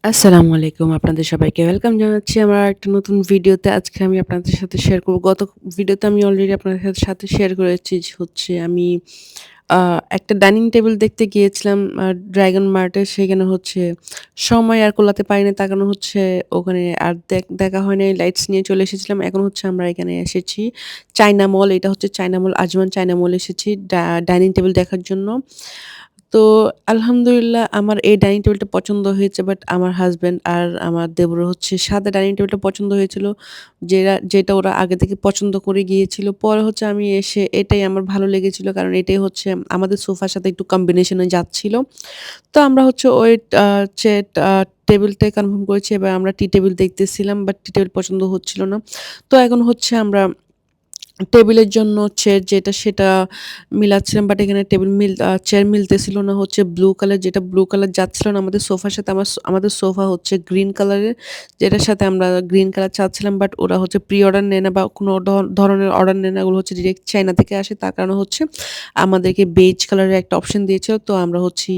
আসসালামু আলাইকুম। আপনাদের সবাইকে ওয়েলকাম জানাচ্ছি আমার একটা নতুন ভিডিওতে। আজকে আমি আপনাদের সাথে শেয়ার করব। গত ভিডিওতে আমি অলরেডি আপনাদের সাথে শেয়ার করেছি যে হচ্ছে আমি আ একটা ডাইনিং টেবিল দেখতে গিয়েছিলাম ড্রাগন মার্টে। সেখানে হচ্ছে সময় আর কুলাতে পারিনি। তার কারণ হচ্ছে ওখানে আর দেখা হয় নাই। লাইটস নিয়ে চলে এসেছিলাম। এখন হচ্ছে আমরা এখানে এসেছি চায়না মল। এটা হচ্ছে চায়না মল, আজমান চায়না মল এসেছি ডাইনিং টেবিল দেখার জন্য। তো আলহামদুলিল্লাহ আমার এই ডাইনিং টেবিলটা পছন্দ হয়েছে। বাট আমার হাসব্যান্ড আর আমার দেবরের হচ্ছে সাদা ডাইনিং টেবিলটা পছন্দ হয়েছিল। যেটা ওরা আগে থেকে পছন্দ করে গিয়েছিল। পরে হচ্ছে আমি এসে এটাই আমার ভালো লেগেছিল। কারণ এটাই হচ্ছে আমাদের সোফার সাথে একটু কম্বিনেশন এ যাচ্ছিল। তো আমরা হচ্ছে ওই আ চে আ টেবিলটাই কনফার্ম করেছি। এবার আমরা টি টেবিল দেখতেছিলাম। বাট টি টেবিল পছন্দ হচ্ছিল না। তো এখন হচ্ছে আমরা টেবিলের জন্য চেয়ার যেটা সেটা মিলাচ্ছিলাম। বাট এখানে চেয়ার মিলতেছিল না। হচ্ছে ব্লু কালার, যেটা ব্লু কালার যাচ্ছিল না আমাদের সোফার সাথে। আমাদের সোফা হচ্ছে গ্রিন কালারের, যেটার সাথে আমরা গ্রিন কালার চাচ্ছিলাম। বাট ওরা হচ্ছে প্রি অর্ডার নেয় না বা কোনো ধরনের অর্ডার নেয় না। ওগুলো হচ্ছে ডিরেক্ট চায়না থেকে আসে। তার কারণে হচ্ছে আমাদেরকে বেজ কালারের একটা অপশন দিয়েছিল। তো আমরা হচ্ছি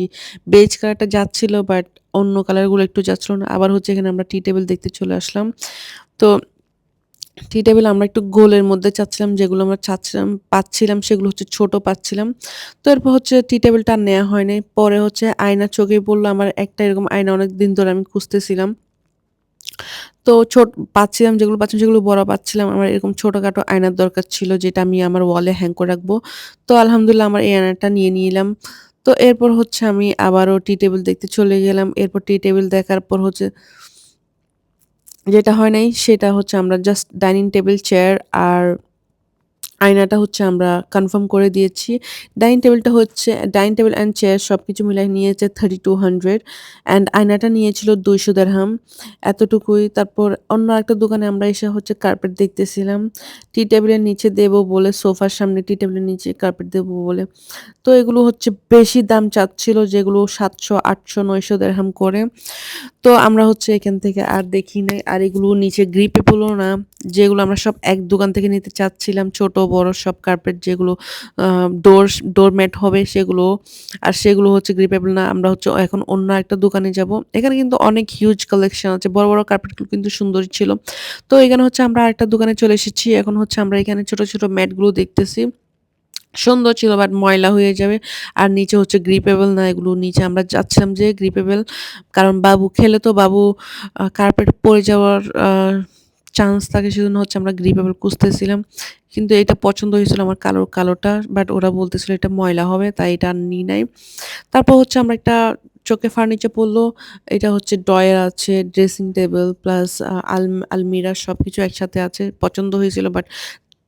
বেজ কালারটা যাচ্ছিল, বাট অন্য কালারগুলো একটু যাচ্ছিল না। আবার হচ্ছে এখানে আমরা টি টেবিল দেখতে চলে আসলাম। তো টি টেবিল আমরা একটু গোলের মধ্যে চাচ্ছিলাম, যেগুলো আমরা পাচ্ছিলাম সেগুলো হচ্ছে ছোট পাচ্ছিলাম। তো এরপর হচ্ছে টি টেবিলটা আর নেয়া হয় নাই। পরে হচ্ছে আয়না চোখে পড়লো। আমার একটা এরকম আয়না অনেকদিন ধরে আমি খুঁজতেছিলাম। তো পাচ্ছিলাম, যেগুলো পাচ্ছিলাম সেগুলো বড় পাচ্ছিলাম। আমার এরকম ছোটখাটো আয়নার দরকার ছিল, যেটা আমি আমার ওয়ালে হ্যাং করে রাখবো। তো আলহামদুলিল্লাহ আমার এই আয়নাটা নিয়ে নিলাম। তো এরপর হচ্ছে আমি আবারও টি টেবিল দেখতে চলে গেলাম। এরপর টি টেবিল দেখার পর হচ্ছে যেটা হয় নাই সেটা হচ্ছে আমরা জাস্ট ডাইনিং টেবিল, চেয়ার আর আয়নাটা হচ্ছে আমরা কনফার্ম করে দিয়েছি। ডাইনিং টেবিল অ্যান্ড চেয়ার সবকিছু মিলায় নিয়েছে ৩,২০০ অ্যান্ড আয়নাটা নিয়েছিল ২০০ দিরহাম, এতটুকুই। তারপর অন্য আরেকটা দোকানে আমরা এসে হচ্ছে কার্পেট দেখতেছিলাম। টি টেবিলের নিচে দেবো বলে, সোফার সামনে টি টেবিলের নিচে কার্পেট দেবো বলে। তো এগুলো হচ্ছে বেশি দাম চাচ্ছিল, যেগুলো ৭০০, ৮০০, ৯০০ দিরহাম করে। তো আমরা হচ্ছে এখান থেকে আর দেখি নাই। আর এগুলো নিচে গ্রিপেবলও না। যেগুলো আমরা সব এক দোকান থেকে নিতে চাচ্ছিলাম, ছোট বড় সব কার্পেট যেগুলো আ ডোরম্যাট হবে সেগুলো। আর সেগুলো হচ্ছে গ্রিপেবল না। আমরা হচ্ছে এখন অন্য একটা দোকানে যাবো। এখানে কিন্তু অনেক হিউজ কালেকশন আছে। বড়, বড় কার্পেটগুলো কিন্তু সুন্দরই ছিল। তো এখানে হচ্ছে আমরা আরেকটা দোকানে চলে এসেছি। এখন হচ্ছে আমরা এখানে ছোট, ছোট ম্যাটগুলো দেখতেছি। সুন্দর ছিল, বাট ময়লা হয়ে যাবে। আর নিচে হচ্ছে গ্রিপেবল না এগুলো। নিচে আমরা চাচ্ছিলাম যে গ্রিপেবল, কারণ বাবু খেলে তো বাবু কার্পেট পড়ে যাওয়ার চান্স থাকে, সেজন্য হচ্ছে আমরা গ্রিপেবল খুঁজতেছিলাম। কিন্তু এটা পছন্দ হয়েছিল আমার কালোটা, বাট ওরা বলতেছিল এটা ময়লা হবে, তাই এটা আর নিই নাই। তারপর হচ্ছে আমরা একটা চোখে ফার্নিচার পড়লো। এটা হচ্ছে ড্রয়ার আছে, ড্রেসিং টেবল প্লাস আলমিরা সবকিছু একসাথে আছে। পছন্দ হয়েছিল, বাট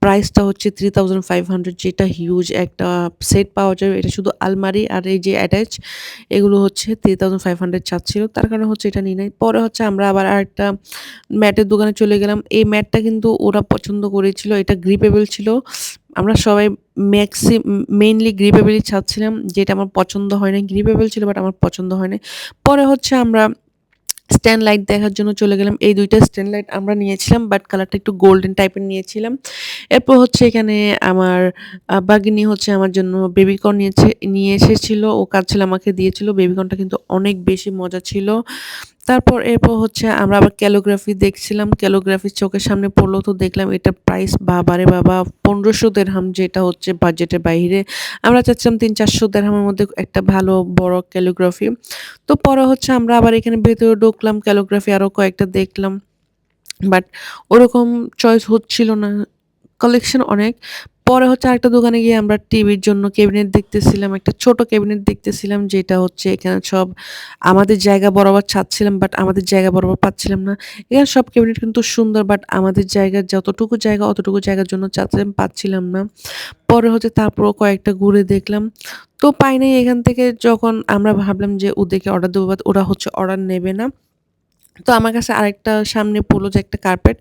প্রাইসটা হচ্ছে ৩,৫০০, যেটা হিউজ একটা সেট পাওয়া যাবে। এটা শুধু আলমারি আর এই যে অ্যাটাচ, এগুলো হচ্ছে ৩,৫০০ চাচ্ছিল। তার কারণে হচ্ছে এটা নিই নাই। পরে হচ্ছে আমরা আবার আরেকটা ম্যাটের দোকানে চলে গেলাম। এই ম্যাটটা কিন্তু ওরা পছন্দ করেছিল। এটা গ্রিপেবল ছিল। আমরা সবাই মেইনলি গ্রিপেবলই চাচ্ছিলাম, যেটা আমার পছন্দ হয় নাই। গ্রিপেবল ছিল, বাট আমার পছন্দ হয় নাই। পরে হচ্ছে আমরা স্ট্যান্ড লাইট দেখার জন্য চলে গেলাম। এই ২ টা স্ট্যান্ড লাইট আমরা নিয়েছিলাম, বাট কালারটা একটু গোল্ডেন টাইপের নিয়েছিলাম। এরপর হচ্ছে এখানে আমার বাগিনী হচ্ছে আমার জন্য বেবিকর্ন নিয়ে এসেছিল। ও কাঁদছিল, আমাকে দিয়েছিল। বেবিকর্নটা কিন্তু অনেক বেশি মজা ছিল। এরপর হচ্ছে আমরা আবার ক্যালিগ্রাফি দেখছিলাম। ক্যালিগ্রাফি চোখের সামনে পড়লো, তো দেখলাম এটার প্রাইস বাবারে বাবা! ১৫০০ দিরহাম, যেটা হচ্ছে বাজেটের বাইরে। আমরা চাচ্ছিলাম ৩,৪০০ দিরহামের মধ্যে একটা ভালো বড় ক্যালিগ্রাফি। তো পরে হচ্ছে আমরা আবার এখানে ভেতরে ঢুকলাম, ক্যালিগ্রাফি আরো কয়েকটা দেখলাম। বাট ওরকম চয়েস হচ্ছিল না। কালেকশন অনেক। পরে হচ্ছে আরেকটা দোকানে গিয়ে আমরা টিভির জন্য ক্যাবিনেট দেখতেছিলাম। একটা ছোট ক্যাবিনেট দেখতেছিলাম, যেটা হচ্ছে এখানে সব আমাদের জায়গা বরাবর চাচ্ছিলাম, বাট আমাদের জায়গা বরাবর পাচ্ছিলাম না। এখানে সব ক্যাবিনেট কিন্তু সুন্দর, বাট আমাদের জায়গার যতটুকু জায়গা অতটুকু জায়গার জন্য চাচ্ছিলাম, পাচ্ছিলাম না। পরে হচ্ছে তারপরও কয়েকটা ঘুরে দেখলাম। তো পাই নাই। এখান থেকে যখন আমরা ভাবলাম যে ওদেরকে অর্ডার দেবো, বাট ওরা হচ্ছে অর্ডার নেবে না। তো আমার কাছে আরেকটা সামনে পড়লো যে একটা কার্পেট।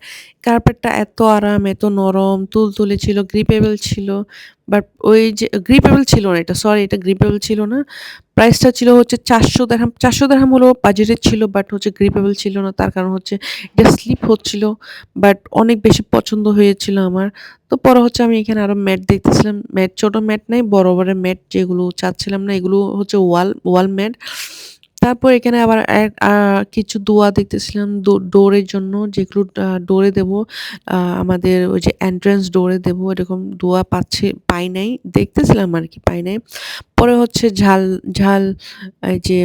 কার্পেটটা এত আরাম, এত নরম, তুলতুলে ছিল, গ্রিপেবল ছিল। বাট ওই যে গ্রিপেবল ছিল না এটা, সরি এটা গ্রিপেবল ছিল না। প্রাইসটা ছিল হচ্ছে ৪০০ দিরহাম। ৪০০ দিরহাম হলেও বাজেটের ছিল, বাট হচ্ছে গ্রিপেবল ছিল না। তার কারণ হচ্ছে এটা স্লিপ হচ্ছিল। বাট অনেক বেশি পছন্দ হয়েছিল আমার। তো পরে হচ্ছে আমি এখানে আরো ম্যাট দেখতেছিলাম। ছোট ম্যাট নাই, বড়, বড় ম্যাট যেগুলো চাচ্ছিলাম না। এগুলো হচ্ছে ওয়াল ম্যাট। তারপর এখানে আবার কিছু দোয়া দেখতেছিলাম ডোরের জন্য, যেগুলো ডোরে দেবো, আমাদের ওই যে এন্ট্রান্স ডোরে দেবো, এরকম দোয়া পাই নাই। দেখতেছিলাম আরকি, পাই নাই। পরে হচ্ছে ঝাল ঝাল এই যে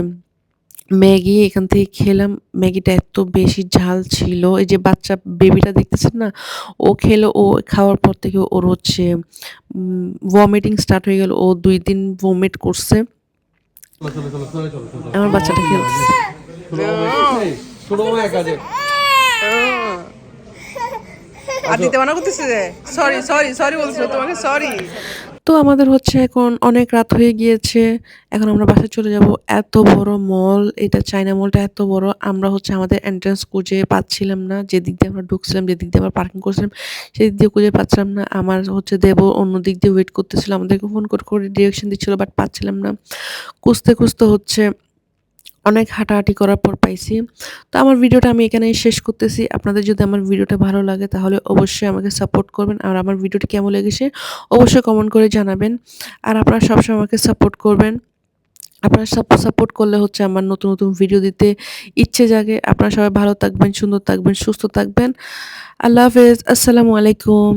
ম্যাগি এখান থেকে খেলাম। ম্যাগিটা এত বেশি ঝাল ছিল। এই যে বাচ্চা বেবিটা দেখতেছেন না? ও খেলো, ও খাওয়ার পর থেকে ওর হচ্ছে ভমিটিং স্টার্ট হয়ে গেল। ও ২ দিন ভমিট করছে। আমার বাচ্চাটা খেলতেছে। আর দিতে মানা করতেছে যে সরি সরি সরি বলছিল তোমাকে সরি। তো আমাদের হচ্ছে এখন অনেক রাত হয়ে গিয়েছে। এখন আমরা বাসায় চলে যাব। এত বড় মল, এটা চায়না মলটা এত বড়। আমরা হচ্ছে আমাদের এন্ট্রান্স খুঁজে পাচ্ছিলাম না। যেদিক দিয়ে আমরা ঢুকছিলাম, যেদিক দিয়ে আমরা পার্কিং করছিলাম, সেদিক দিয়ে খুঁজে পাচ্ছিলাম না। আমার হচ্ছে দেবর অন্য দিক দিয়ে ওয়েট করতেছিল। আমাদেরকে ফোন করে ডিরেকশন দিচ্ছিল, বাট পাচ্ছিলাম না। খুঁজতে, খুঁজতে হচ্ছে অনেক হাঁটাহাঁটি করার পর পাইছি। তো আমার ভিডিওটা আমি এখানেই শেষ করতেছি। আপনাদের যদি আমার ভিডিওটা ভালো লাগে তাহলে অবশ্যই আমাকে সাপোর্ট করবেন। আর আমার ভিডিওটি কেমন লেগেছে অবশ্যই কমেন্ট করে জানাবেন। আর আপনারা সবসময় আমাকে সাপোর্ট করবেন। আপনারা সাপোর্ট করলে হচ্ছে আমার নতুন, নতুন ভিডিও দিতে ইচ্ছে জাগে। আপনারা সবাই ভালো থাকবেন, সুন্দর থাকবেন, সুস্থ থাকবেন। আল্লাহ হাফেজ। আসসালামু আলাইকুম।